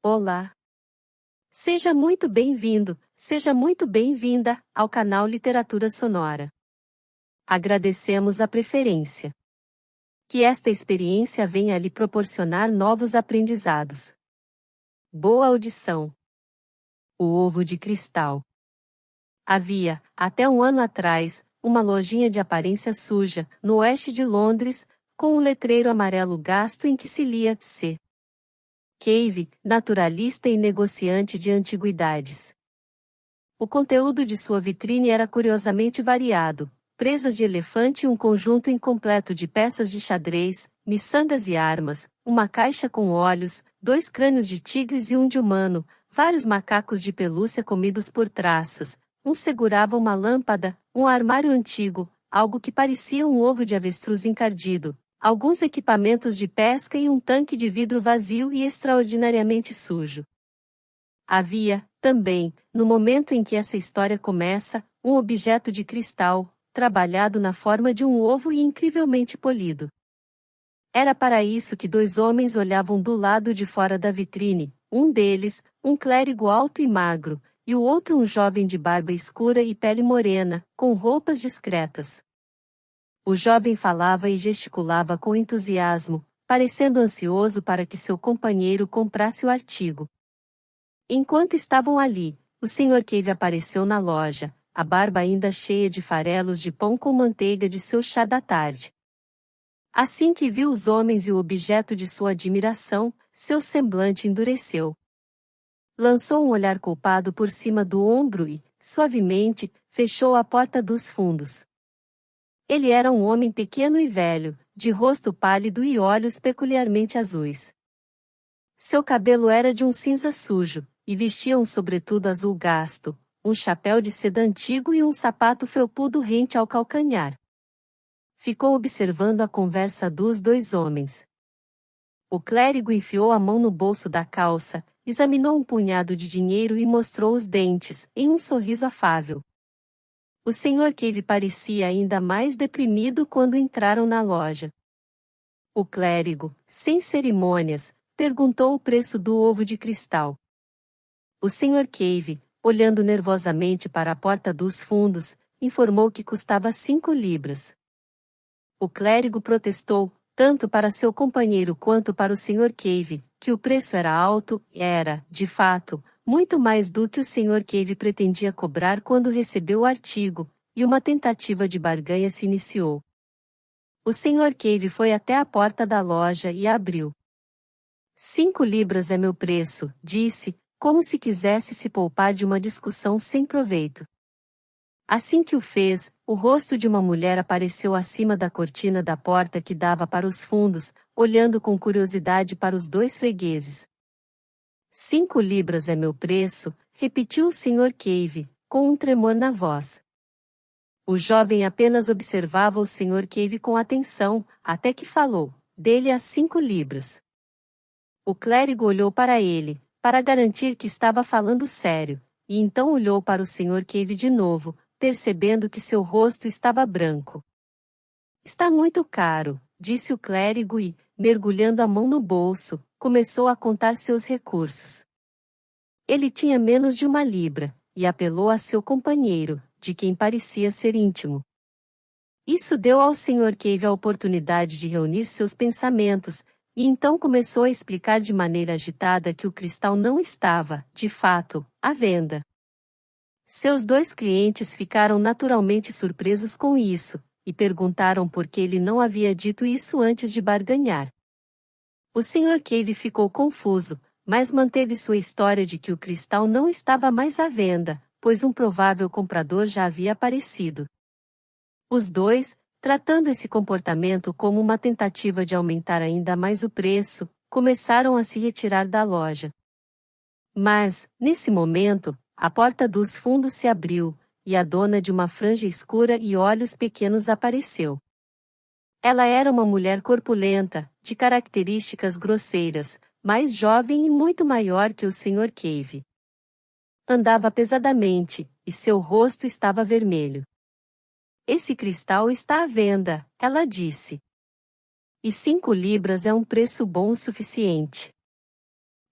Olá! Seja muito bem-vindo, seja muito bem-vinda ao canal Literatura Sonora. Agradecemos a preferência. Que esta experiência venha a lhe proporcionar novos aprendizados. Boa audição. O Ovo de Cristal. Havia, até um ano atrás, uma lojinha de aparência suja, no oeste de Londres, com um letreiro amarelo gasto em que se lia C. Cave, naturalista e negociante de antiguidades. O conteúdo de sua vitrine era curiosamente variado: presas de elefante e um conjunto incompleto de peças de xadrez, miçangas e armas, uma caixa com olhos, 2 crânios de tigres e um de humano, vários macacos de pelúcia comidos por traças, um segurava uma lâmpada, um armário antigo, algo que parecia um ovo de avestruz encardido, alguns equipamentos de pesca e um tanque de vidro vazio e extraordinariamente sujo. Havia, também, no momento em que essa história começa, um objeto de cristal, trabalhado na forma de um ovo e incrivelmente polido. Era para isso que 2 homens olhavam do lado de fora da vitrine, um deles, um clérigo alto e magro, e o outro um jovem de barba escura e pele morena, com roupas discretas. O jovem falava e gesticulava com entusiasmo, parecendo ansioso para que seu companheiro comprasse o artigo. Enquanto estavam ali, o Sr. Cave apareceu na loja, a barba ainda cheia de farelos de pão com manteiga de seu chá da tarde. Assim que viu os homens e o objeto de sua admiração, seu semblante endureceu. Lançou um olhar culpado por cima do ombro e, suavemente, fechou a porta dos fundos. Ele era um homem pequeno e velho, de rosto pálido e olhos peculiarmente azuis. Seu cabelo era de um cinza sujo, e vestia um sobretudo azul gasto, um chapéu de seda antigo e um sapato felpudo rente ao calcanhar. Ficou observando a conversa dos 2 homens. O clérigo enfiou a mão no bolso da calça, examinou um punhado de dinheiro e mostrou os dentes, em um sorriso afável. O Sr. Cave parecia ainda mais deprimido quando entraram na loja. O clérigo, sem cerimônias, perguntou o preço do ovo de cristal. O Sr. Cave, olhando nervosamente para a porta dos fundos, informou que custava 5 libras. O clérigo protestou, tanto para seu companheiro quanto para o Sr. Cave, que o preço era alto, e era, de fato, muito mais do que o Sr. Cave pretendia cobrar quando recebeu o artigo, e uma tentativa de barganha se iniciou. O Sr. Cave foi até a porta da loja e abriu. 5 libras é meu preço, disse, como se quisesse se poupar de uma discussão sem proveito. Assim que o fez, o rosto de uma mulher apareceu acima da cortina da porta que dava para os fundos, olhando com curiosidade para os 2 fregueses. 5 libras é meu preço, repetiu o Sr. Cave, com um tremor na voz. O jovem apenas observava o Sr. Cave com atenção, até que falou: dê-lhe as 5 libras. O clérigo olhou para ele, para garantir que estava falando sério, e então olhou para o Sr. Cave de novo, percebendo que seu rosto estava branco. Está muito caro, disse o clérigo e, mergulhando a mão no bolso, começou a contar seus recursos. Ele tinha menos de 1 libra, e apelou a seu companheiro, de quem parecia ser íntimo. Isso deu ao Sr. Cave a oportunidade de reunir seus pensamentos, e então começou a explicar de maneira agitada que o cristal não estava, de fato, à venda. Seus 2 clientes ficaram naturalmente surpresos com isso, e perguntaram por que ele não havia dito isso antes de barganhar. O Sr. Cave ficou confuso, mas manteve sua história de que o cristal não estava mais à venda, pois um provável comprador já havia aparecido. Os 2, tratando esse comportamento como uma tentativa de aumentar ainda mais o preço, começaram a se retirar da loja. Mas, nesse momento, a porta dos fundos se abriu, e a dona de uma franja escura e olhos pequenos apareceu. Ela era uma mulher corpulenta, de características grosseiras, mais jovem e muito maior que o Sr. Cave. Andava pesadamente, e seu rosto estava vermelho. Esse cristal está à venda, ela disse. E 5 libras é um preço bom o suficiente.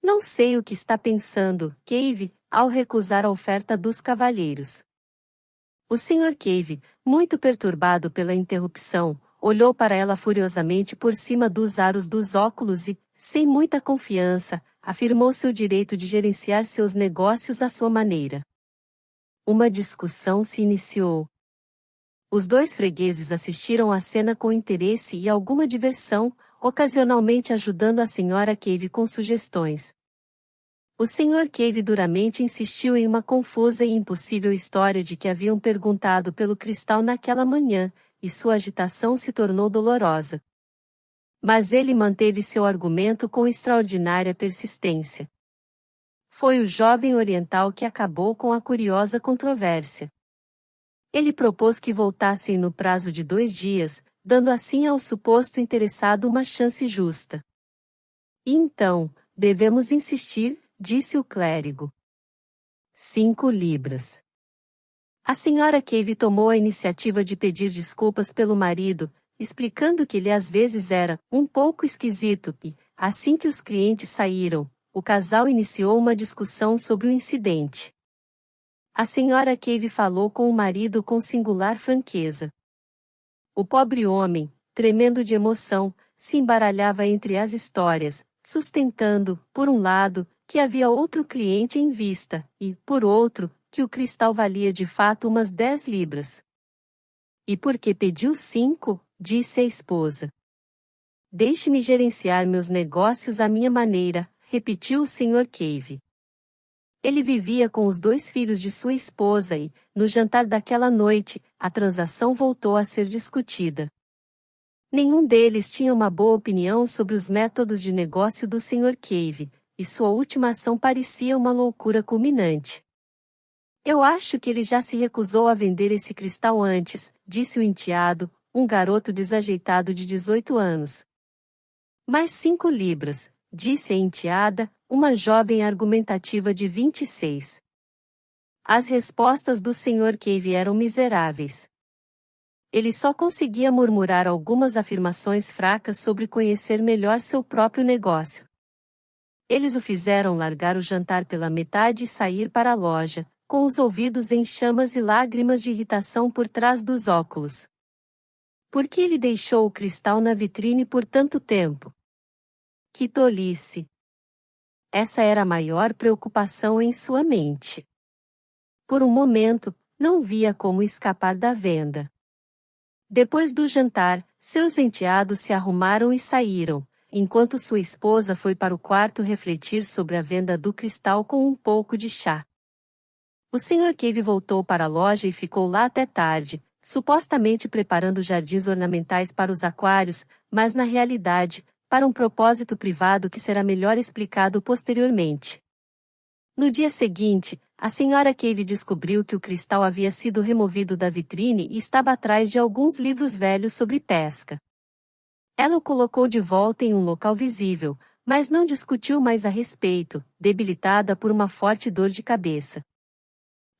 Não sei o que está pensando, Cave, ao recusar a oferta dos cavalheiros. O Sr. Cave, muito perturbado pela interrupção, olhou para ela furiosamente por cima dos aros dos óculos e, sem muita confiança, afirmou seu direito de gerenciar seus negócios à sua maneira. Uma discussão se iniciou. Os dois fregueses assistiram à cena com interesse e alguma diversão, ocasionalmente ajudando a Sra. Cave com sugestões. O Sr. Cave duramente insistiu em uma confusa e impossível história de que haviam perguntado pelo cristal naquela manhã, e sua agitação se tornou dolorosa. Mas ele manteve seu argumento com extraordinária persistência. Foi o jovem oriental que acabou com a curiosa controvérsia. Ele propôs que voltassem no prazo de 2 dias, dando assim ao suposto interessado uma chance justa. E então, devemos insistir, disse o clérigo. 5 libras. A Sra. Cave tomou a iniciativa de pedir desculpas pelo marido, explicando que ele às vezes era um pouco esquisito e, assim que os clientes saíram, o casal iniciou uma discussão sobre o incidente. A Sra. Cave falou com o marido com singular franqueza. O pobre homem, tremendo de emoção, se embaralhava entre as histórias, sustentando, por um lado, que havia outro cliente em vista, e, por outro, que o cristal valia de fato umas 10 libras. E por que pediu 5? Disse a esposa. Deixe-me gerenciar meus negócios à minha maneira, repetiu o Sr. Cave. Ele vivia com os 2 filhos de sua esposa e, no jantar daquela noite, a transação voltou a ser discutida. Nenhum deles tinha uma boa opinião sobre os métodos de negócio do Sr. Cave, e sua última ação parecia uma loucura culminante. Eu acho que ele já se recusou a vender esse cristal antes, disse o enteado, um garoto desajeitado de 18 anos. Mais 5 libras, disse a enteada, uma jovem argumentativa de 26. As respostas do Sr. Cave eram miseráveis. Ele só conseguia murmurar algumas afirmações fracas sobre conhecer melhor seu próprio negócio. Eles o fizeram largar o jantar pela metade e sair para a loja, com os ouvidos em chamas e lágrimas de irritação por trás dos óculos. Por que ele deixou o cristal na vitrine por tanto tempo? Que tolice! Essa era a maior preocupação em sua mente. Por um momento, não via como escapar da venda. Depois do jantar, seus enteados se arrumaram e saíram, enquanto sua esposa foi para o quarto refletir sobre a venda do cristal com um pouco de chá. O Sr. Cave voltou para a loja e ficou lá até tarde, supostamente preparando jardins ornamentais para os aquários, mas na realidade, para um propósito privado que será melhor explicado posteriormente. No dia seguinte, a Sra. Cave descobriu que o cristal havia sido removido da vitrine e estava atrás de alguns livros velhos sobre pesca. Ela o colocou de volta em um local visível, mas não discutiu mais a respeito, debilitada por uma forte dor de cabeça.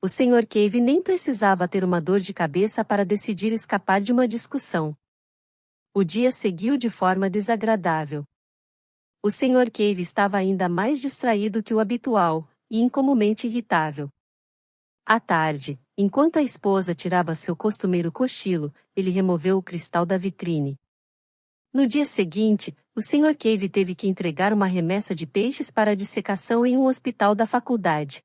O Sr. Cave nem precisava ter uma dor de cabeça para decidir escapar de uma discussão. O dia seguiu de forma desagradável. O Sr. Cave estava ainda mais distraído que o habitual, e incomumente irritável. À tarde, enquanto a esposa tirava seu costumeiro cochilo, ele removeu o cristal da vitrine. No dia seguinte, o Sr. Cave teve que entregar uma remessa de peixes para dissecação em um hospital da faculdade.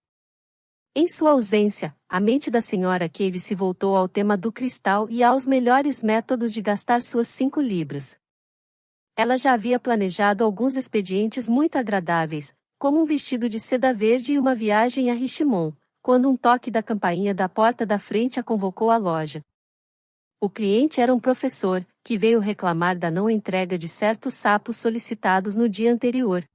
Em sua ausência, a mente da Sra. Cave se voltou ao tema do cristal e aos melhores métodos de gastar suas 5 libras. Ela já havia planejado alguns expedientes muito agradáveis, como um vestido de seda verde e uma viagem a Richmond, quando um toque da campainha da porta da frente a convocou à loja. O cliente era um professor, que veio reclamar da não entrega de certos sapos solicitados no dia anterior.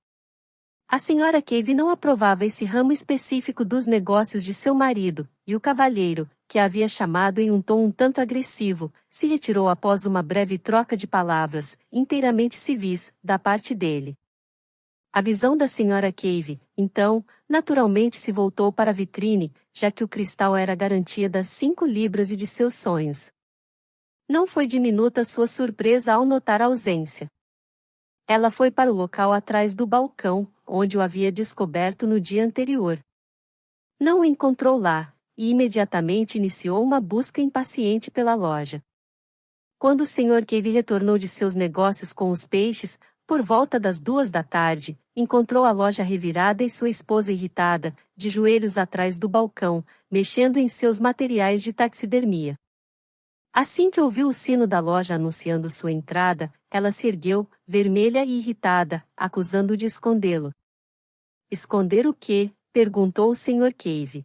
A Sra. Cave não aprovava esse ramo específico dos negócios de seu marido, e o cavalheiro, que a havia chamado em um tom um tanto agressivo, se retirou após uma breve troca de palavras, inteiramente civis, da parte dele. A visão da Sra. Cave, então, naturalmente se voltou para a vitrine, já que o cristal era a garantia das 5 libras e de seus sonhos. Não foi diminuta sua surpresa ao notar a ausência. Ela foi para o local atrás do balcão, onde o havia descoberto no dia anterior. Não o encontrou lá, e imediatamente iniciou uma busca impaciente pela loja. Quando o Sr. Cave retornou de seus negócios com os peixes, por volta das 2 da tarde, encontrou a loja revirada e sua esposa irritada, de joelhos atrás do balcão, mexendo em seus materiais de taxidermia. Assim que ouviu o sino da loja anunciando sua entrada, ela se ergueu, vermelha e irritada, acusando-o de escondê-lo. Esconder o quê? Perguntou o Sr. Cave.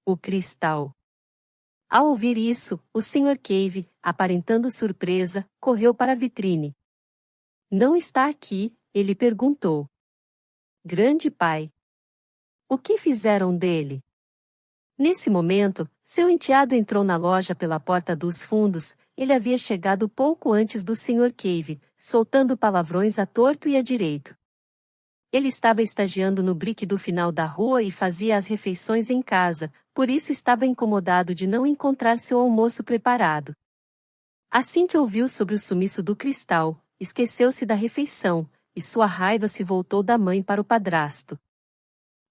O cristal. Ao ouvir isso, o Sr. Cave, aparentando surpresa, correu para a vitrine. Não está aqui? Ele perguntou. Grande pai. O que fizeram dele? Nesse momento, seu enteado entrou na loja pela porta dos fundos. Ele havia chegado pouco antes do Sr. Cave, soltando palavrões à torto e à direito. Ele estava estagiando no brick do final da rua e fazia as refeições em casa, por isso estava incomodado de não encontrar seu almoço preparado. Assim que ouviu sobre o sumiço do cristal, esqueceu-se da refeição, e sua raiva se voltou da mãe para o padrasto.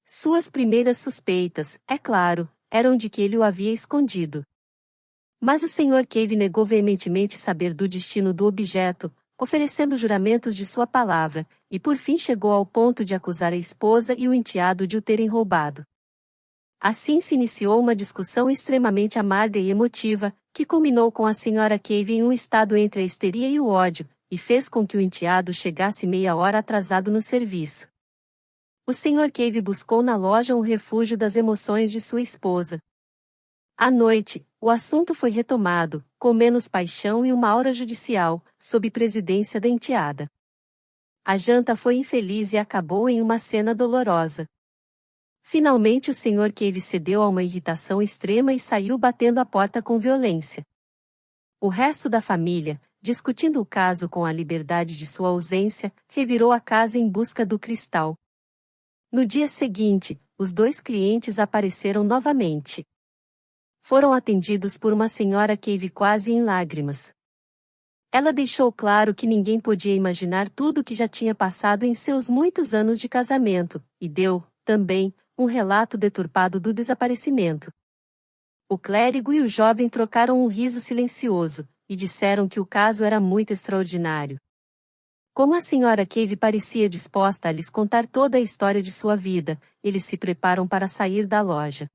Suas primeiras suspeitas, é claro, eram de que ele o havia escondido. Mas o Sr. Cave negou veementemente saber do destino do objeto, oferecendo juramentos de sua palavra, e por fim chegou ao ponto de acusar a esposa e o enteado de o terem roubado. Assim se iniciou uma discussão extremamente amarga e emotiva, que culminou com a Sra. Cave em um estado entre a histeria e o ódio, e fez com que o enteado chegasse meia hora atrasado no serviço. O Sr. Cave buscou na loja um refúgio das emoções de sua esposa. À noite, o assunto foi retomado, com menos paixão e uma aura judicial, sob presidência da enteada. A janta foi infeliz e acabou em uma cena dolorosa. Finalmente o Sr. Cave cedeu a uma irritação extrema e saiu batendo a porta com violência. O resto da família, discutindo o caso com a liberdade de sua ausência, revirou a casa em busca do cristal. No dia seguinte, os 2 clientes apareceram novamente. Foram atendidos por uma Sra. Cave quase em lágrimas. Ela deixou claro que ninguém podia imaginar tudo o que já tinha passado em seus muitos anos de casamento, e deu, também, um relato deturpado do desaparecimento. O clérigo e o jovem trocaram um riso silencioso, e disseram que o caso era muito extraordinário. Como a Sra. Cave parecia disposta a lhes contar toda a história de sua vida, eles se preparam para sair da loja.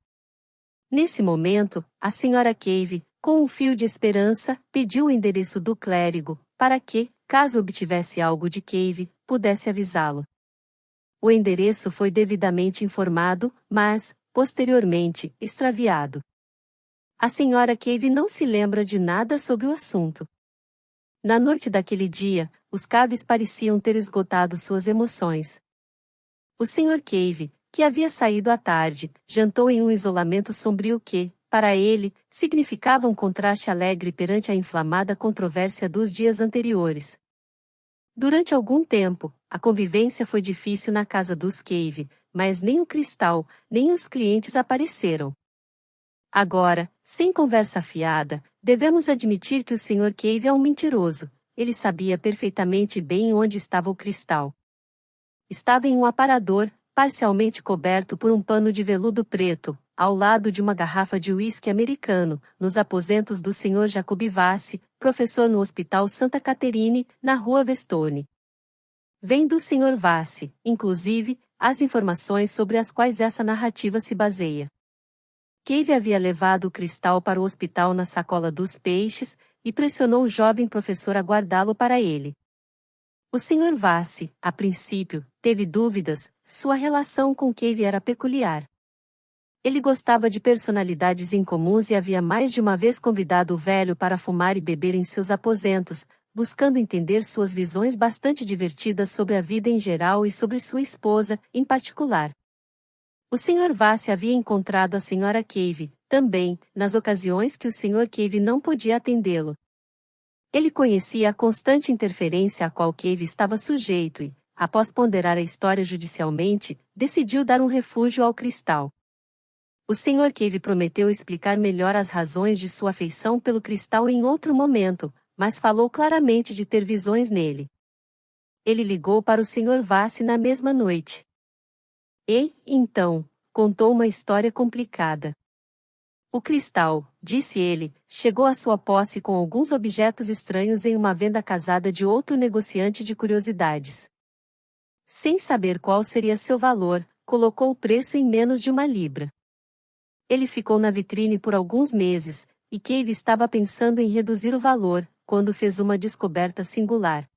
Nesse momento, a Sra. Cave, com um fio de esperança, pediu o endereço do clérigo, para que, caso obtivesse algo de Cave, pudesse avisá-lo. O endereço foi devidamente informado, mas, posteriormente, extraviado. A Sra. Cave não se lembra de nada sobre o assunto. Na noite daquele dia, os Caves pareciam ter esgotado suas emoções. O Sr. Cave, que havia saído à tarde, jantou em um isolamento sombrio que, para ele, significava um contraste alegre perante a inflamada controvérsia dos dias anteriores. Durante algum tempo, a convivência foi difícil na casa dos Cave, mas nem o cristal, nem os clientes apareceram. Agora, sem conversa fiada, devemos admitir que o Sr. Cave é um mentiroso. Ele sabia perfeitamente bem onde estava o cristal. Estava em um aparador, parcialmente coberto por um pano de veludo preto, ao lado de uma garrafa de uísque americano, nos aposentos do Sr. Jacob Vassi, professor no Hospital Santa Caterine, na Rua Vestone. Vem do Sr. Vassi, inclusive, as informações sobre as quais essa narrativa se baseia. Cave havia levado o cristal para o hospital na sacola dos peixes, e pressionou o jovem professor a guardá-lo para ele. O Sr. Vassi, a princípio, teve dúvidas. Sua relação com Cave era peculiar. Ele gostava de personalidades incomuns e havia mais de uma vez convidado o velho para fumar e beber em seus aposentos, buscando entender suas visões bastante divertidas sobre a vida em geral e sobre sua esposa, em particular. O Sr. Vassi havia encontrado a Sra. Cave, também, nas ocasiões que o Sr. Cave não podia atendê-lo. Ele conhecia a constante interferência a qual Cave estava sujeito e, após ponderar a história judicialmente, decidiu dar um refúgio ao cristal. O Sr. Cave prometeu explicar melhor as razões de sua afeição pelo cristal em outro momento, mas falou claramente de ter visões nele. Ele ligou para o Sr. Vassi na mesma noite. E, então, contou uma história complicada. O cristal, disse ele, chegou à sua posse com alguns objetos estranhos em uma venda casada de outro negociante de curiosidades. Sem saber qual seria seu valor, colocou o preço em menos de 1 libra. Ele ficou na vitrine por alguns meses, e Cave estava pensando em reduzir o valor, quando fez uma descoberta singular.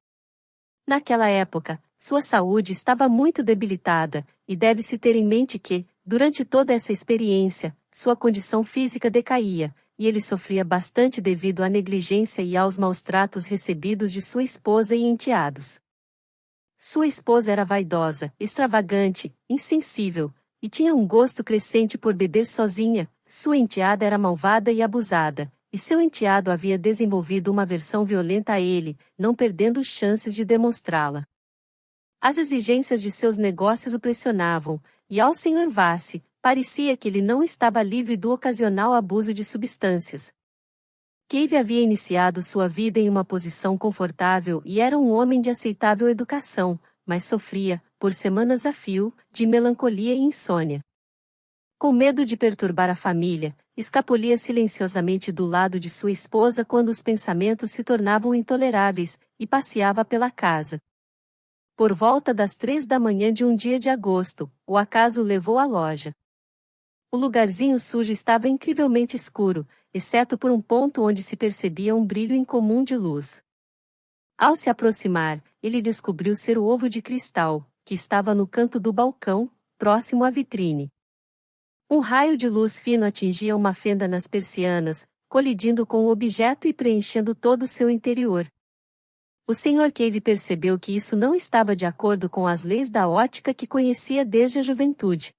Naquela época, sua saúde estava muito debilitada, e deve-se ter em mente que, durante toda essa experiência, sua condição física decaía, e ele sofria bastante devido à negligência e aos maus tratos recebidos de sua esposa e enteados. Sua esposa era vaidosa, extravagante, insensível, e tinha um gosto crescente por beber sozinha. Sua enteada era malvada e abusada, e seu enteado havia desenvolvido uma aversão violenta a ele, não perdendo chances de demonstrá-la. As exigências de seus negócios o pressionavam, e ao Sr. Vassi, parecia que ele não estava livre do ocasional abuso de substâncias. Cave havia iniciado sua vida em uma posição confortável e era um homem de aceitável educação, mas sofria, por semanas a fio, de melancolia e insônia. Com medo de perturbar a família, escapulia silenciosamente do lado de sua esposa quando os pensamentos se tornavam intoleráveis, e passeava pela casa. Por volta das 3 da manhã de um dia de agosto, o acaso o levou à loja. O lugarzinho sujo estava incrivelmente escuro, exceto por um ponto onde se percebia um brilho incomum de luz. Ao se aproximar, ele descobriu ser o ovo de cristal, que estava no canto do balcão, próximo à vitrine. Um raio de luz fino atingia uma fenda nas persianas, colidindo com o objeto e preenchendo todo o seu interior. O Sr. Cave percebeu que isso não estava de acordo com as leis da ótica que conhecia desde a juventude.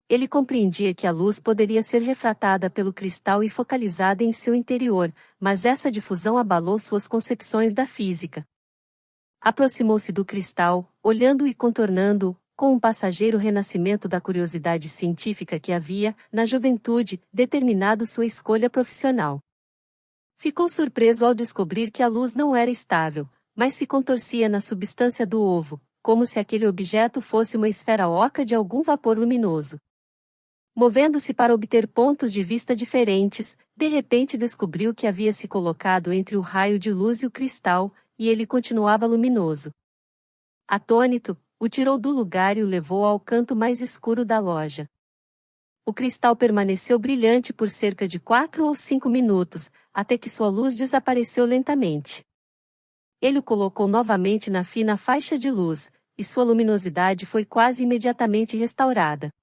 Ele compreendia que a luz poderia ser refratada pelo cristal e focalizada em seu interior, mas essa difusão abalou suas concepções da física. Aproximou-se do cristal, olhando e contornando-o, com um passageiro renascimento da curiosidade científica que havia, na juventude, determinado sua escolha profissional. Ficou surpreso ao descobrir que a luz não era estável, mas se contorcia na substância do ovo, como se aquele objeto fosse uma esfera oca de algum vapor luminoso. Movendo-se para obter pontos de vista diferentes, de repente descobriu que havia se colocado entre o raio de luz e o cristal, e ele continuava luminoso. Atônito, o tirou do lugar e o levou ao canto mais escuro da loja. O cristal permaneceu brilhante por cerca de 4 ou 5 minutos, até que sua luz desapareceu lentamente. Ele o colocou novamente na fina faixa de luz, e sua luminosidade foi quase imediatamente restaurada.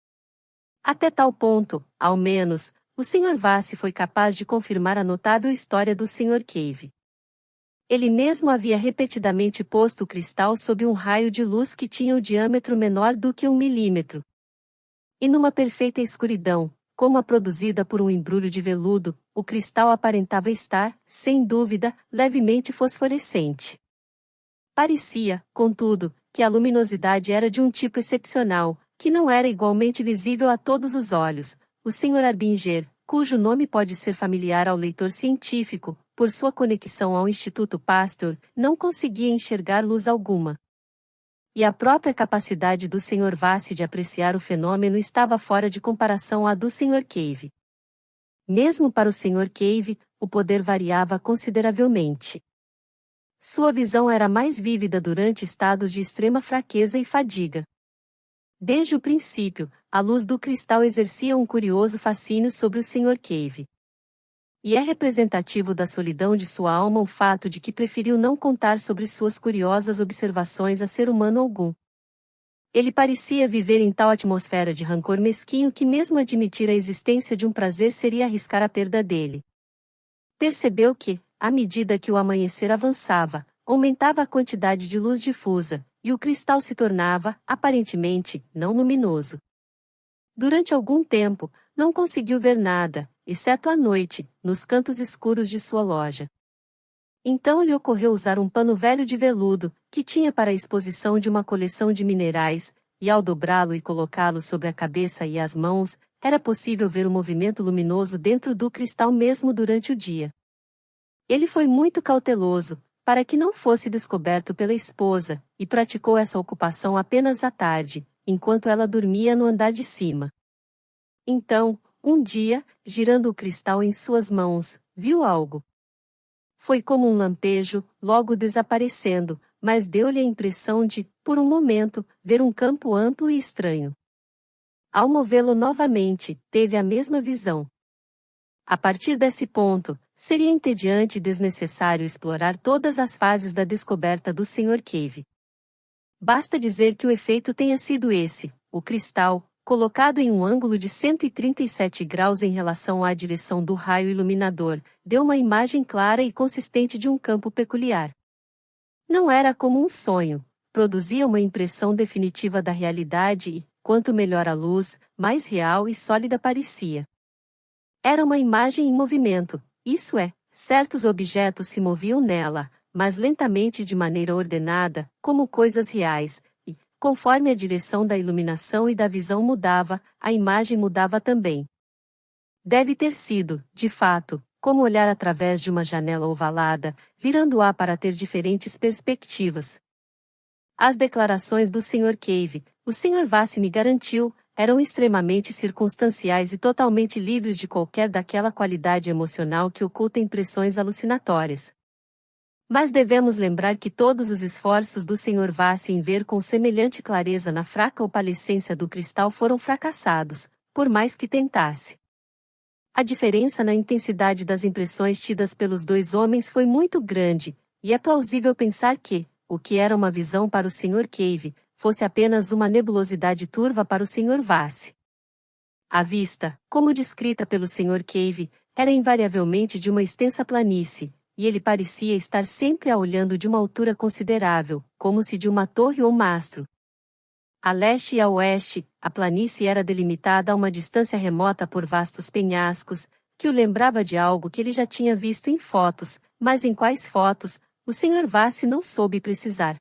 Até tal ponto, ao menos, o Sr. Vassi foi capaz de confirmar a notável história do Sr. Cave. Ele mesmo havia repetidamente posto o cristal sob um raio de luz que tinha o diâmetro menor do que 1 milímetro. E numa perfeita escuridão, como a produzida por um embrulho de veludo, o cristal aparentava estar, sem dúvida, levemente fosforescente. Parecia, contudo, que a luminosidade era de um tipo excepcional, que não era igualmente visível a todos os olhos. O Sr. Arbinger, cujo nome pode ser familiar ao leitor científico, por sua conexão ao Instituto Pasteur, não conseguia enxergar luz alguma. E a própria capacidade do Sr. Vassi de apreciar o fenômeno estava fora de comparação à do Sr. Cave. Mesmo para o Sr. Cave, o poder variava consideravelmente. Sua visão era mais vívida durante estados de extrema fraqueza e fadiga. Desde o princípio, a luz do cristal exercia um curioso fascínio sobre o Sr. Cave. E é representativo da solidão de sua alma o fato de que preferiu não contar sobre suas curiosas observações a ser humano algum. Ele parecia viver em tal atmosfera de rancor mesquinho que mesmo admitir a existência de um prazer seria arriscar a perda dele. Percebeu que, à medida que o amanhecer avançava, aumentava a quantidade de luz difusa, e o cristal se tornava, aparentemente, não luminoso. Durante algum tempo, não conseguiu ver nada, exceto à noite, nos cantos escuros de sua loja. Então lhe ocorreu usar um pano velho de veludo, que tinha para a exposição de uma coleção de minerais, e ao dobrá-lo e colocá-lo sobre a cabeça e as mãos, era possível ver o movimento luminoso dentro do cristal mesmo durante o dia. Ele foi muito cauteloso, para que não fosse descoberto pela esposa, e praticou essa ocupação apenas à tarde, enquanto ela dormia no andar de cima. Então, um dia, girando o cristal em suas mãos, viu algo. Foi como um lampejo, logo desaparecendo, mas deu-lhe a impressão de, por um momento, ver um campo amplo e estranho. Ao movê-lo novamente, teve a mesma visão. A partir desse ponto, seria entediante e desnecessário explorar todas as fases da descoberta do Sr. Cave. Basta dizer que o efeito tenha sido esse: o cristal, colocado em um ângulo de 137 graus em relação à direção do raio iluminador, deu uma imagem clara e consistente de um campo peculiar. Não era como um sonho, produzia uma impressão definitiva da realidade e, quanto melhor a luz, mais real e sólida parecia. Era uma imagem em movimento, isso é, certos objetos se moviam nela, mas lentamente de maneira ordenada, como coisas reais, e, conforme a direção da iluminação e da visão mudava, a imagem mudava também. Deve ter sido, de fato, como olhar através de uma janela ovalada, virando-a para ter diferentes perspectivas. As declarações do Sr. Cave, o Sr. Vassi me garantiu, eram extremamente circunstanciais e totalmente livres de qualquer daquela qualidade emocional que oculta impressões alucinatórias. Mas devemos lembrar que todos os esforços do Sr. Vassi em ver com semelhante clareza na fraca opalescência do cristal foram fracassados, por mais que tentasse. A diferença na intensidade das impressões tidas pelos dois homens foi muito grande, e é plausível pensar que, o que era uma visão para o Sr. Cave, fosse apenas uma nebulosidade turva para o Sr. Vassi. A vista, como descrita pelo Sr. Cave, era invariavelmente de uma extensa planície, e ele parecia estar sempre a olhando de uma altura considerável, como se de uma torre ou mastro. A leste e a oeste, a planície era delimitada a uma distância remota por vastos penhascos, que o lembrava de algo que ele já tinha visto em fotos, mas em quais fotos, o Sr. Vassi não soube precisar.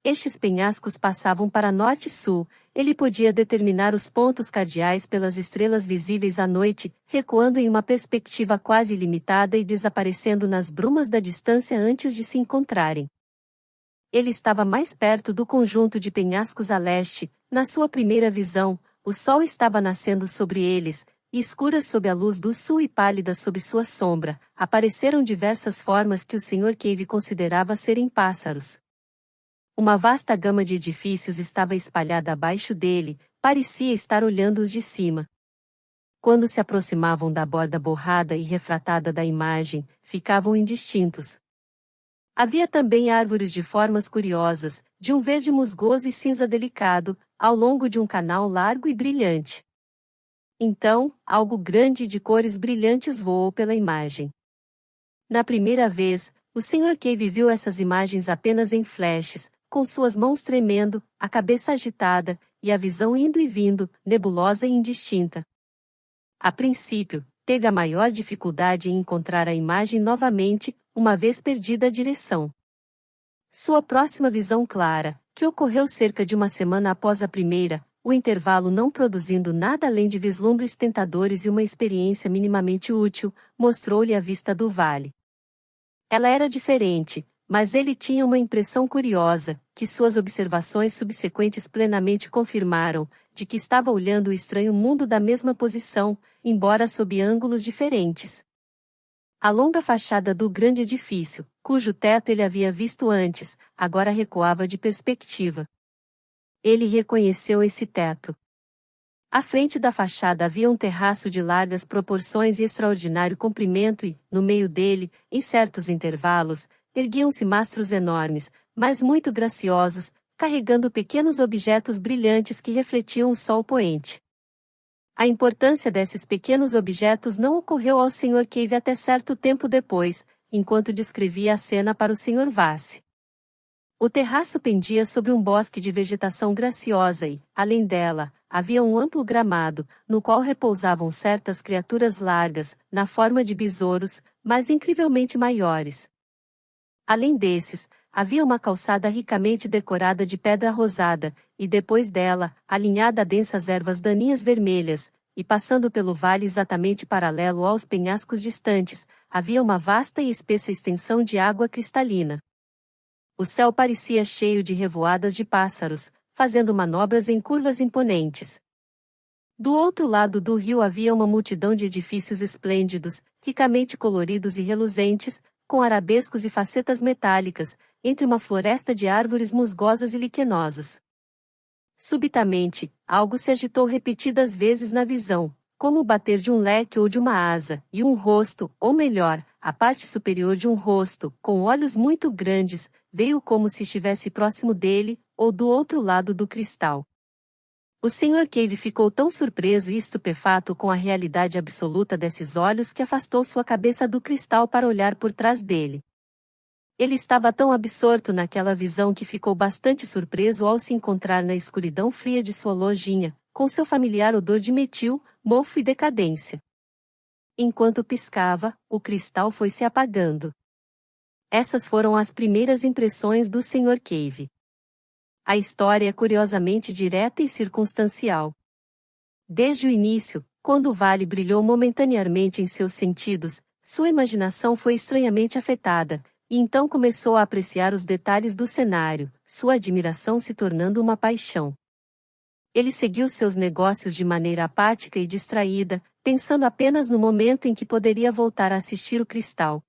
Estes penhascos passavam para norte e sul, ele podia determinar os pontos cardeais pelas estrelas visíveis à noite, recuando em uma perspectiva quase ilimitada e desaparecendo nas brumas da distância antes de se encontrarem. Ele estava mais perto do conjunto de penhascos a leste, na sua primeira visão, o sol estava nascendo sobre eles, e escuras sob a luz do sul e pálidas sob sua sombra, apareceram diversas formas que o Sr. Cave considerava serem pássaros. Uma vasta gama de edifícios estava espalhada abaixo dele, parecia estar olhando-os de cima. Quando se aproximavam da borda borrada e refratada da imagem, ficavam indistintos. Havia também árvores de formas curiosas, de um verde musgoso e cinza delicado, ao longo de um canal largo e brilhante. Então, algo grande de cores brilhantes voou pela imagem. Na primeira vez, o Sr. Cave viu essas imagens apenas em flashes, com suas mãos tremendo, a cabeça agitada, e a visão indo e vindo, nebulosa e indistinta. A princípio, teve a maior dificuldade em encontrar a imagem novamente, uma vez perdida a direção. Sua próxima visão clara, que ocorreu cerca de uma semana após a primeira, o intervalo não produzindo nada além de vislumbres tentadores e uma experiência minimamente útil, mostrou-lhe a vista do vale. Ela era diferente, mas ele tinha uma impressão curiosa, que suas observações subsequentes plenamente confirmaram, de que estava olhando o estranho mundo da mesma posição, embora sob ângulos diferentes. A longa fachada do grande edifício, cujo teto ele havia visto antes, agora recuava de perspectiva. Ele reconheceu esse teto. À frente da fachada havia um terraço de largas proporções e extraordinário comprimento e, no meio dele, em certos intervalos, erguiam-se mastros enormes, mas muito graciosos, carregando pequenos objetos brilhantes que refletiam o sol poente. A importância desses pequenos objetos não ocorreu ao Sr. Cave até certo tempo depois, enquanto descrevia a cena para o Sr. Vassi. O terraço pendia sobre um bosque de vegetação graciosa e, além dela, havia um amplo gramado, no qual repousavam certas criaturas largas, na forma de besouros, mas incrivelmente maiores. Além desses, havia uma calçada ricamente decorada de pedra rosada, e depois dela, alinhada a densas ervas daninhas vermelhas, e passando pelo vale exatamente paralelo aos penhascos distantes, havia uma vasta e espessa extensão de água cristalina. O céu parecia cheio de revoadas de pássaros, fazendo manobras em curvas imponentes. Do outro lado do rio havia uma multidão de edifícios esplêndidos, ricamente coloridos e reluzentes, com arabescos e facetas metálicas, entre uma floresta de árvores musgosas e liquenosas. Subitamente, algo se agitou repetidas vezes na visão, como o bater de um leque ou de uma asa, e um rosto, ou melhor, a parte superior de um rosto, com olhos muito grandes, veio como se estivesse próximo dele, ou do outro lado do cristal. O Sr. Cave ficou tão surpreso e estupefato com a realidade absoluta desses olhos que afastou sua cabeça do cristal para olhar por trás dele. Ele estava tão absorto naquela visão que ficou bastante surpreso ao se encontrar na escuridão fria de sua lojinha, com seu familiar odor de metil, mofo e decadência. Enquanto piscava, o cristal foi se apagando. Essas foram as primeiras impressões do Sr. Cave. A história é curiosamente direta e circunstancial. Desde o início, quando o vale brilhou momentaneamente em seus sentidos, sua imaginação foi estranhamente afetada, e então começou a apreciar os detalhes do cenário, sua admiração se tornando uma paixão. Ele seguiu seus negócios de maneira apática e distraída, pensando apenas no momento em que poderia voltar a assistir o cristal.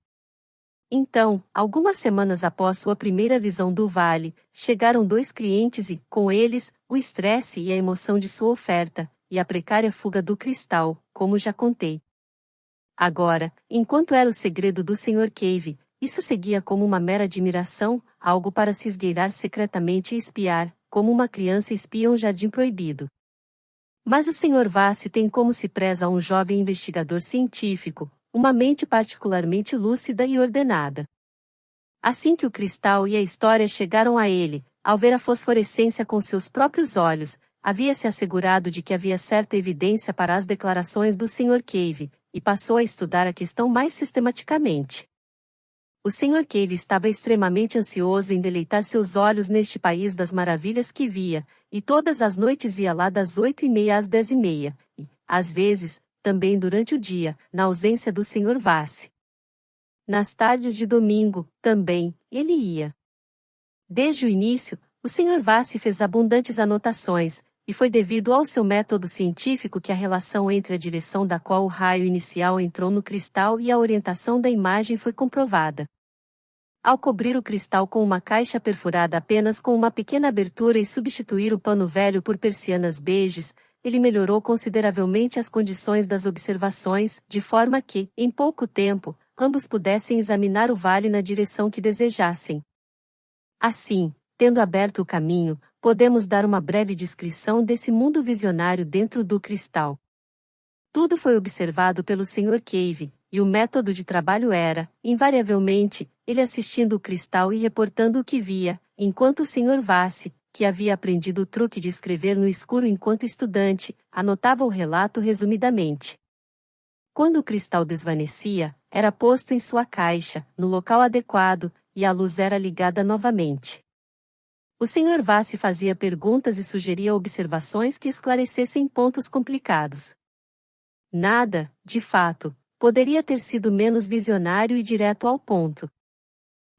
Então, algumas semanas após sua primeira visão do vale, chegaram 2 clientes e, com eles, o estresse e a emoção de sua oferta, e a precária fuga do cristal, como já contei. Agora, enquanto era o segredo do Sr. Cave, isso seguia como uma mera admiração, algo para se esgueirar secretamente e espiar, como uma criança espia um jardim proibido. Mas o Sr. Vassi tem como se preza a um jovem investigador científico, uma mente particularmente lúcida e ordenada. Assim que o cristal e a história chegaram a ele, ao ver a fosforescência com seus próprios olhos, havia se assegurado de que havia certa evidência para as declarações do Sr. Cave, e passou a estudar a questão mais sistematicamente. O Sr. Cave estava extremamente ansioso em deleitar seus olhos neste país das maravilhas que via, e todas as noites ia lá das 8h30 às 10h30, e, às vezes, também durante o dia, na ausência do Sr. Vassi. Nas tardes de domingo, também, ele ia. Desde o início, o Sr. Vassi fez abundantes anotações, e foi devido ao seu método científico que a relação entre a direção da qual o raio inicial entrou no cristal e a orientação da imagem foi comprovada. Ao cobrir o cristal com uma caixa perfurada apenas com uma pequena abertura e substituir o pano velho por persianas beges, ele melhorou consideravelmente as condições das observações, de forma que, em pouco tempo, ambos pudessem examinar o vale na direção que desejassem. Assim, tendo aberto o caminho, podemos dar uma breve descrição desse mundo visionário dentro do cristal. Tudo foi observado pelo Sr. Cave, e o método de trabalho era, invariavelmente, ele assistindo o cristal e reportando o que via, enquanto o Sr. Vassi, que havia aprendido o truque de escrever no escuro enquanto estudante, anotava o relato resumidamente. Quando o cristal desvanecia, era posto em sua caixa, no local adequado, e a luz era ligada novamente. O Sr. Vassi fazia perguntas e sugeria observações que esclarecessem pontos complicados. Nada, de fato, poderia ter sido menos visionário e direto ao ponto.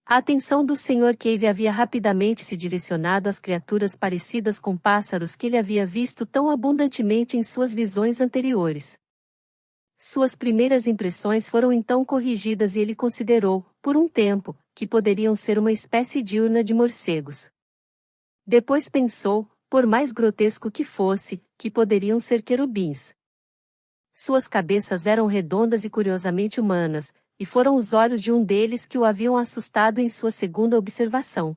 A atenção do Sr. Cave havia rapidamente se direcionado às criaturas parecidas com pássaros que ele havia visto tão abundantemente em suas visões anteriores. Suas primeiras impressões foram então corrigidas e ele considerou, por um tempo, que poderiam ser uma espécie diurna de morcegos. Depois pensou, por mais grotesco que fosse, que poderiam ser querubins. Suas cabeças eram redondas e curiosamente humanas, e foram os olhos de um deles que o haviam assustado em sua segunda observação.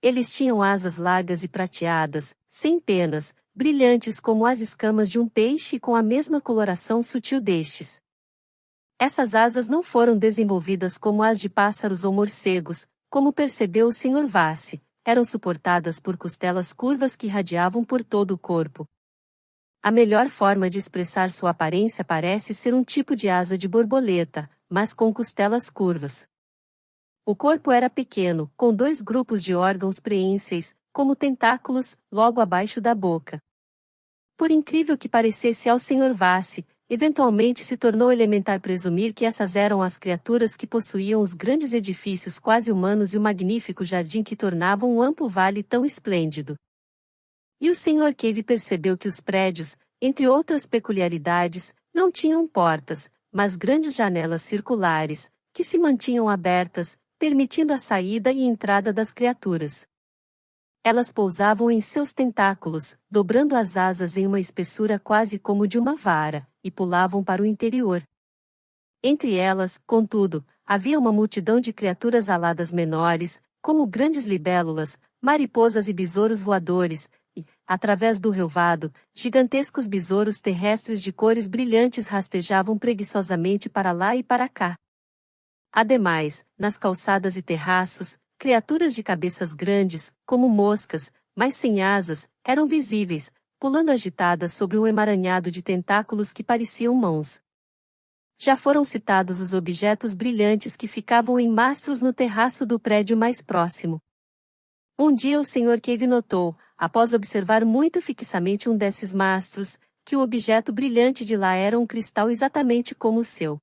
Eles tinham asas largas e prateadas, sem penas, brilhantes como as escamas de um peixe e com a mesma coloração sutil destes. Essas asas não foram desenvolvidas como as de pássaros ou morcegos, como percebeu o Sr. Vassi, eram suportadas por costelas curvas que irradiavam por todo o corpo. A melhor forma de expressar sua aparência parece ser um tipo de asa de borboleta, mas com costelas curvas. O corpo era pequeno, com 2 grupos de órgãos preenseis, como tentáculos, logo abaixo da boca. Por incrível que parecesse ao Sr. Vassi, eventualmente se tornou elementar presumir que essas eram as criaturas que possuíam os grandes edifícios quase humanos e o magnífico jardim que tornavam o amplo vale tão esplêndido. E o Sr. Cave percebeu que os prédios, entre outras peculiaridades, não tinham portas, mas grandes janelas circulares, que se mantinham abertas, permitindo a saída e entrada das criaturas. Elas pousavam em seus tentáculos, dobrando as asas em uma espessura quase como de uma vara, e pulavam para o interior. Entre elas, contudo, havia uma multidão de criaturas aladas menores, como grandes libélulas, mariposas e besouros voadores, e, através do relvado, gigantescos besouros terrestres de cores brilhantes rastejavam preguiçosamente para lá e para cá. Ademais, nas calçadas e terraços, criaturas de cabeças grandes, como moscas, mas sem asas, eram visíveis, pulando agitadas sobre um emaranhado de tentáculos que pareciam mãos. Já foram citados os objetos brilhantes que ficavam em mastros no terraço do prédio mais próximo. Um dia o Sr. Cave notou, após observar muito fixamente um desses mastros, que o objeto brilhante de lá era um cristal exatamente como o seu.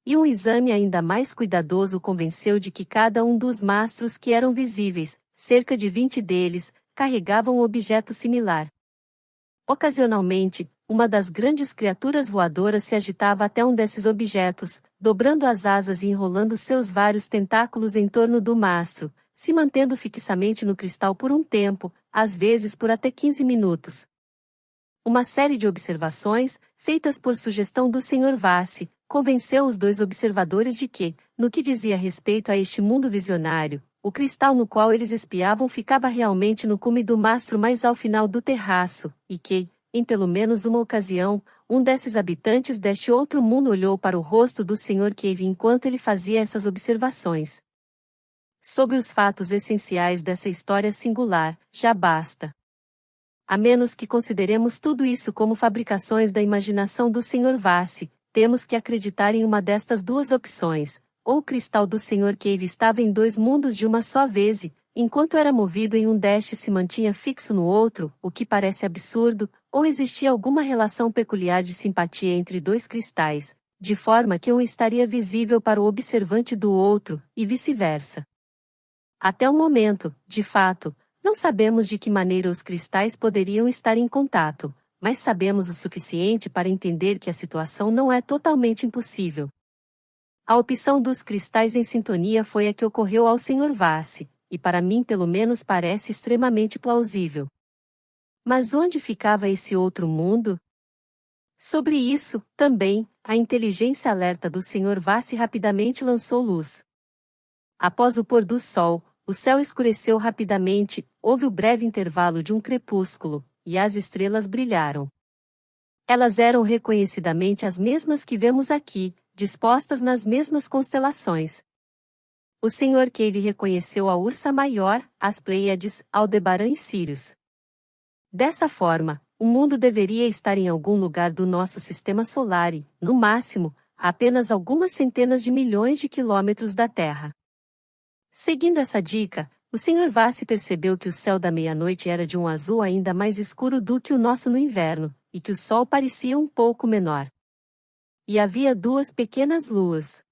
E um exame ainda mais cuidadoso o convenceu de que cada um dos mastros que eram visíveis, cerca de 20 deles, carregavam um objeto similar. Ocasionalmente, uma das grandes criaturas voadoras se agitava até um desses objetos, dobrando as asas e enrolando seus vários tentáculos em torno do mastro, se mantendo fixamente no cristal por um tempo, às vezes por até 15 minutos. Uma série de observações, feitas por sugestão do Sr. Vassi, convenceu os dois observadores de que, no que dizia respeito a este mundo visionário, o cristal no qual eles espiavam ficava realmente no cume do mastro mais ao final do terraço, e que, em pelo menos uma ocasião, um desses habitantes deste outro mundo olhou para o rosto do Sr. Cave enquanto ele fazia essas observações. Sobre os fatos essenciais dessa história singular, já basta. A menos que consideremos tudo isso como fabricações da imaginação do Sr. Vassi, temos que acreditar em uma destas duas opções: ou o cristal do Sr. Cave estava em dois mundos de uma só vez e, enquanto era movido em um deste se mantinha fixo no outro, o que parece absurdo, ou existia alguma relação peculiar de simpatia entre dois cristais, de forma que um estaria visível para o observante do outro, e vice-versa. Até o momento, de fato, não sabemos de que maneira os cristais poderiam estar em contato, mas sabemos o suficiente para entender que a situação não é totalmente impossível. A opção dos cristais em sintonia foi a que ocorreu ao Sr. Vassi, e para mim pelo menos parece extremamente plausível. Mas onde ficava esse outro mundo? Sobre isso, também, a inteligência alerta do Sr. Vassi rapidamente lançou luz. Após o pôr do sol, o céu escureceu rapidamente, houve o breve intervalo de um crepúsculo, e as estrelas brilharam. Elas eram reconhecidamente as mesmas que vemos aqui, dispostas nas mesmas constelações. O Sr. Cave reconheceu a Ursa Maior, as Pleiades, Aldebaran e Sirius. Dessa forma, o mundo deveria estar em algum lugar do nosso sistema solar e, no máximo, a apenas algumas centenas de milhões de quilômetros da Terra. Seguindo essa dica, o Sr. Vassi percebeu que o céu da meia-noite era de um azul ainda mais escuro do que o nosso no inverno, e que o sol parecia um pouco menor. E havia duas pequenas luas.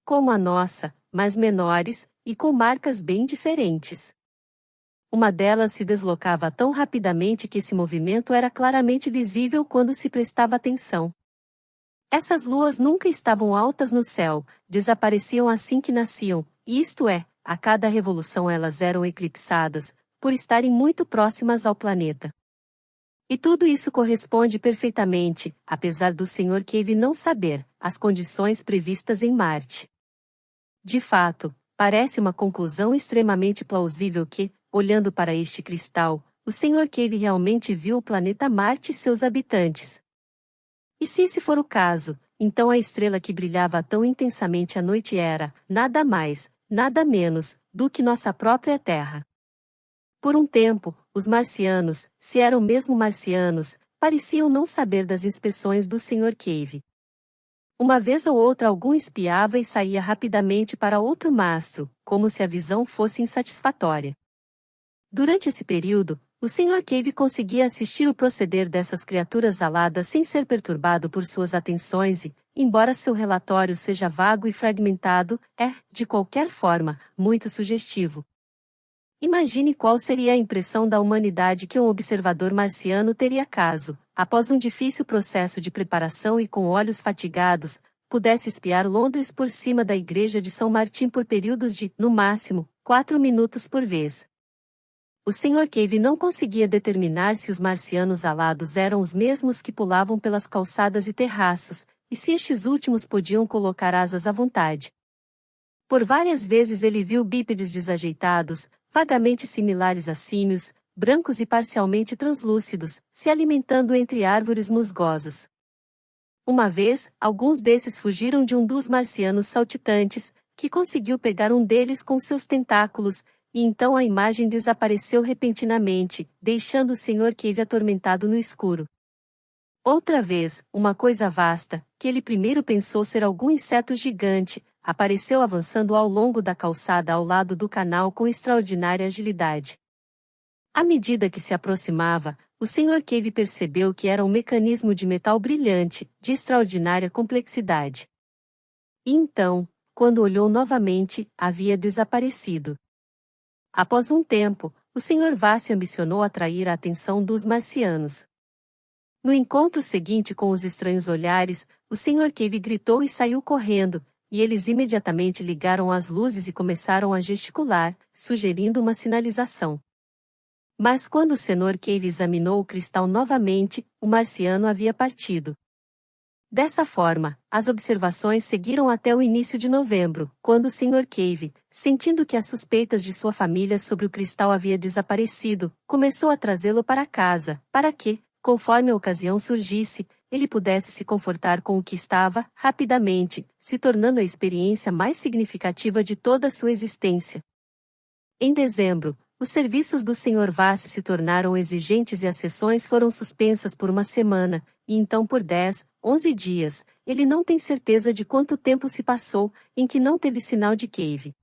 Como a nossa, mas menores, e com marcas bem diferentes. Uma delas se deslocava tão rapidamente que esse movimento era claramente visível quando se prestava atenção. Essas luas nunca estavam altas no céu, desapareciam assim que nasciam, isto é, a cada revolução elas eram eclipsadas, por estarem muito próximas ao planeta. E tudo isso corresponde perfeitamente, apesar do Sr. Cave não saber, às condições previstas em Marte. De fato, parece uma conclusão extremamente plausível que, olhando para este cristal, o Sr. Cave realmente viu o planeta Marte e seus habitantes. E se esse for o caso, então a estrela que brilhava tão intensamente à noite era, nada mais, nada menos, do que nossa própria Terra. Por um tempo, os marcianos, se eram mesmo marcianos, pareciam não saber das inspeções do Sr. Cave. Uma vez ou outra algum espiava e saía rapidamente para outro mastro, como se a visão fosse insatisfatória. Durante esse período, O Sr. Cave conseguia assistir o proceder dessas criaturas aladas sem ser perturbado por suas atenções e, embora seu relatório seja vago e fragmentado, é, de qualquer forma, muito sugestivo. Imagine qual seria a impressão da humanidade que um observador marciano teria caso, após um difícil processo de preparação e com olhos fatigados, pudesse espiar Londres por cima da igreja de São Martim por períodos de, no máximo, 4 minutos por vez. O Sr. Cave não conseguia determinar se os marcianos alados eram os mesmos que pulavam pelas calçadas e terraços, e se estes últimos podiam colocar asas à vontade. Por várias vezes ele viu bípedes desajeitados, vagamente similares a símios, brancos e parcialmente translúcidos, se alimentando entre árvores musgosas. Uma vez, alguns desses fugiram de um dos marcianos saltitantes, que conseguiu pegar um deles com seus tentáculos, e então a imagem desapareceu repentinamente, deixando o Sr. Cave atormentado no escuro. Outra vez, uma coisa vasta, que ele primeiro pensou ser algum inseto gigante, apareceu avançando ao longo da calçada ao lado do canal com extraordinária agilidade. À medida que se aproximava, o Sr. Cave percebeu que era um mecanismo de metal brilhante, de extraordinária complexidade. E então, quando olhou novamente, havia desaparecido. Após um tempo, o Sr. Vassi ambicionou atrair a atenção dos marcianos. No encontro seguinte com os estranhos olhares, o Sr. Cave gritou e saiu correndo, e eles imediatamente ligaram as luzes e começaram a gesticular, sugerindo uma sinalização. Mas quando o Sr. Cave examinou o cristal novamente, o marciano havia partido. Dessa forma, as observações seguiram até o início de novembro, quando o Sr. Cave, sentindo que as suspeitas de sua família sobre o cristal havia desaparecido, começou a trazê-lo para casa, para que, conforme a ocasião surgisse, ele pudesse se confortar com o que estava, rapidamente, se tornando a experiência mais significativa de toda a sua existência. Em dezembro, os serviços do Sr. Vassi se tornaram exigentes e as sessões foram suspensas por uma semana, e então por 10, 11 dias, ele não tem certeza de quanto tempo se passou, em que não teve sinal de Cave.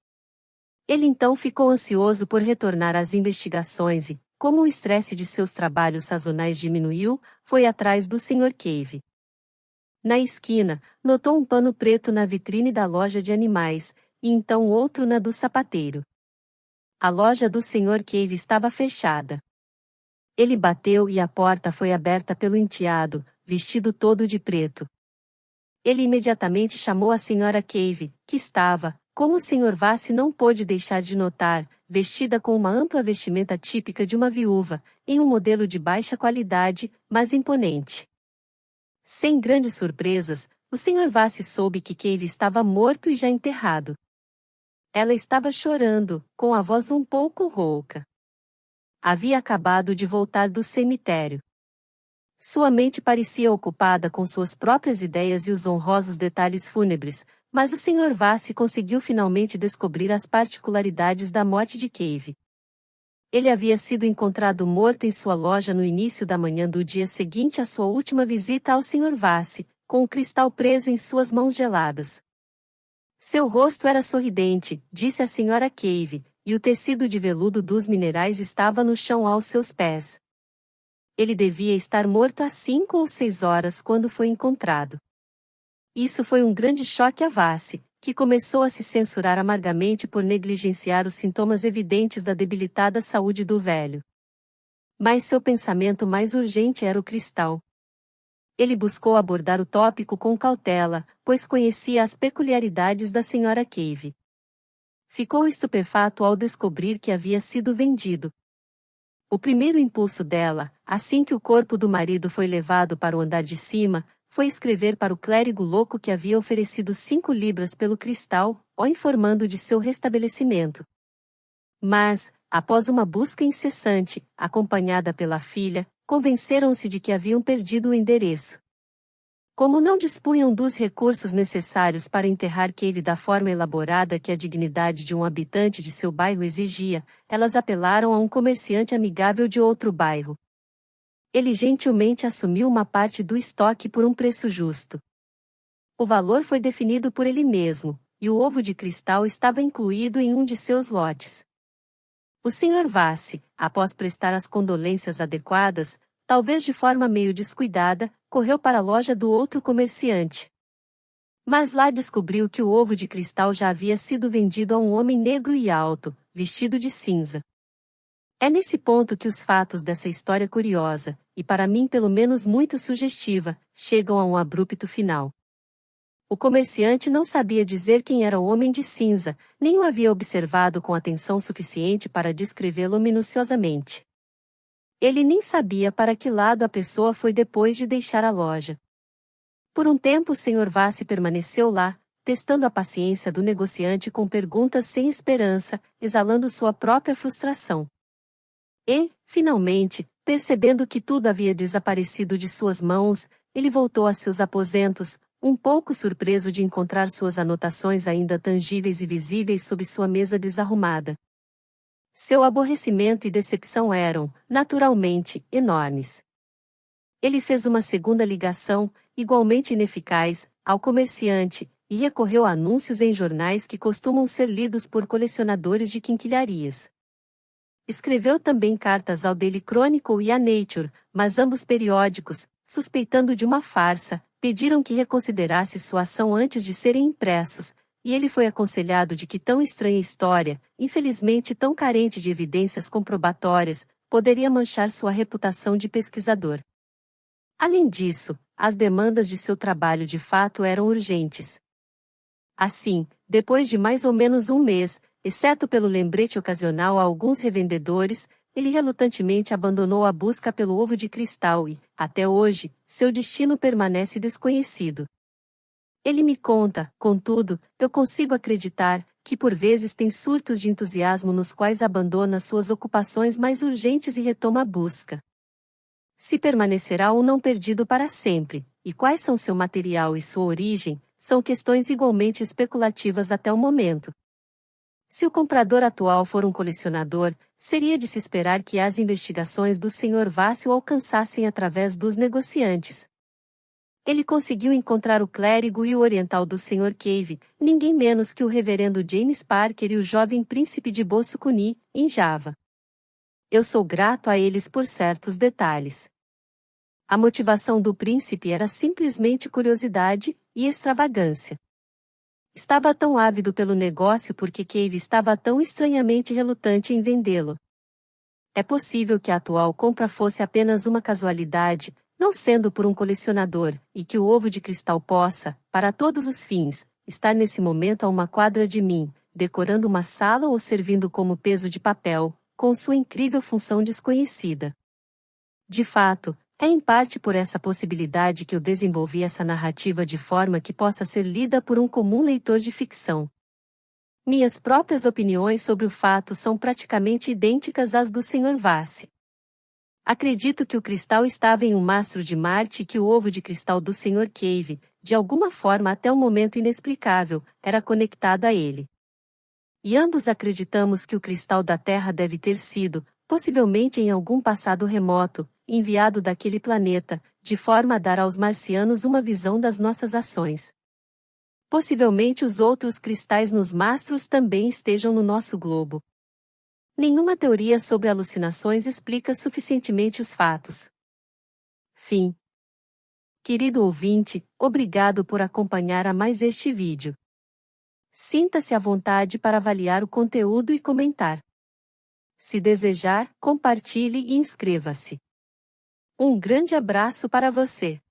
Ele então ficou ansioso por retornar às investigações e, como o estresse de seus trabalhos sazonais diminuiu, foi atrás do Sr. Cave. Na esquina, notou um pano preto na vitrine da loja de animais, e então outro na do sapateiro. A loja do Sr. Cave estava fechada. Ele bateu e a porta foi aberta pelo enteado, vestido todo de preto. Ele imediatamente chamou a Sra. Cave, que estava, como o Sr. Vassi não pôde deixar de notar, vestida com uma ampla vestimenta típica de uma viúva, em um modelo de baixa qualidade, mas imponente. Sem grandes surpresas, o Sr. Vassi soube que Cave estava morto e já enterrado. Ela estava chorando, com a voz um pouco rouca. Havia acabado de voltar do cemitério. Sua mente parecia ocupada com suas próprias ideias e os honrosos detalhes fúnebres, mas o Sr. Vassi conseguiu finalmente descobrir as particularidades da morte de Cave. Ele havia sido encontrado morto em sua loja no início da manhã do dia seguinte à sua última visita ao Sr. Vassi, com o cristal preso em suas mãos geladas. Seu rosto era sorridente, disse a Sra. Cave, e o tecido de veludo dos minerais estava no chão aos seus pés. Ele devia estar morto há 5 ou 6 horas quando foi encontrado. Isso foi um grande choque a Vassi, que começou a se censurar amargamente por negligenciar os sintomas evidentes da debilitada saúde do velho. Mas seu pensamento mais urgente era o cristal. Ele buscou abordar o tópico com cautela, pois conhecia as peculiaridades da Sra. Cave. Ficou estupefato ao descobrir que havia sido vendido. O primeiro impulso dela, assim que o corpo do marido foi levado para o andar de cima, foi escrever para o clérigo louco que havia oferecido 5 libras pelo cristal, o informando de seu restabelecimento. Mas, após uma busca incessante, acompanhada pela filha, convenceram-se de que haviam perdido o endereço. Como não dispunham dos recursos necessários para enterrar Cave da forma elaborada que a dignidade de um habitante de seu bairro exigia, elas apelaram a um comerciante amigável de outro bairro. Ele gentilmente assumiu uma parte do estoque por um preço justo. O valor foi definido por ele mesmo, e o ovo de cristal estava incluído em um de seus lotes. O Sr. Vassi, após prestar as condolências adequadas, talvez de forma meio descuidada, correu para a loja do outro comerciante. Mas lá descobriu que o ovo de cristal já havia sido vendido a um homem negro e alto, vestido de cinza. É nesse ponto que os fatos dessa história curiosa, e para mim pelo menos muito sugestiva, chegam a um abrupto final. O comerciante não sabia dizer quem era o homem de cinza, nem o havia observado com atenção suficiente para descrevê-lo minuciosamente. Ele nem sabia para que lado a pessoa foi depois de deixar a loja. Por um tempo o Sr. Vassi permaneceu lá, testando a paciência do negociante com perguntas sem esperança, exalando sua própria frustração. E, finalmente, percebendo que tudo havia desaparecido de suas mãos, ele voltou a seus aposentos, um pouco surpreso de encontrar suas anotações ainda tangíveis e visíveis sob sua mesa desarrumada. Seu aborrecimento e decepção eram, naturalmente, enormes. Ele fez uma segunda ligação, igualmente ineficaz, ao comerciante, e recorreu a anúncios em jornais que costumam ser lidos por colecionadores de quinquilharias. Escreveu também cartas ao Daily Chronicle e à Nature, mas ambos periódicos, suspeitando de uma farsa, pediram que reconsiderasse sua ação antes de serem impressos, e ele foi aconselhado de que tão estranha história, infelizmente tão carente de evidências comprobatórias, poderia manchar sua reputação de pesquisador. Além disso, as demandas de seu trabalho de fato eram urgentes. Assim, depois de mais ou menos um mês, exceto pelo lembrete ocasional a alguns revendedores, ele relutantemente abandonou a busca pelo ovo de cristal e, até hoje, seu destino permanece desconhecido. Ele me conta, contudo, eu consigo acreditar, que por vezes tem surtos de entusiasmo nos quais abandona suas ocupações mais urgentes e retoma a busca. Se permanecerá ou não perdido para sempre, e quais são seu material e sua origem, são questões igualmente especulativas até o momento. Se o comprador atual for um colecionador, seria de se esperar que as investigações do Sr. Vassi o alcançassem através dos negociantes. Ele conseguiu encontrar o clérigo e o oriental do Sr. Cave, ninguém menos que o reverendo James Parker e o jovem príncipe de Bossucuni, em Java. Eu sou grato a eles por certos detalhes. A motivação do príncipe era simplesmente curiosidade e extravagância. Estava tão ávido pelo negócio porque Cave estava tão estranhamente relutante em vendê-lo. É possível que a atual compra fosse apenas uma casualidade, não sendo por um colecionador, e que o ovo de cristal possa, para todos os fins, estar nesse momento a uma quadra de mim, decorando uma sala ou servindo como peso de papel, com sua incrível função desconhecida. De fato, é em parte por essa possibilidade que eu desenvolvi essa narrativa de forma que possa ser lida por um comum leitor de ficção. Minhas próprias opiniões sobre o fato são praticamente idênticas às do Sr. Vassi. Acredito que o cristal estava em um mastro de Marte e que o ovo de cristal do Sr. Cave, de alguma forma até um momento inexplicável, era conectado a ele. E ambos acreditamos que o cristal da Terra deve ter sido, possivelmente em algum passado remoto, enviado daquele planeta, de forma a dar aos marcianos uma visão das nossas ações. Possivelmente os outros cristais nos mastros também estejam no nosso globo. Nenhuma teoria sobre alucinações explica suficientemente os fatos. Fim. Querido ouvinte, obrigado por acompanhar a mais este vídeo. Sinta-se à vontade para avaliar o conteúdo e comentar. Se desejar, compartilhe e inscreva-se. Um grande abraço para você.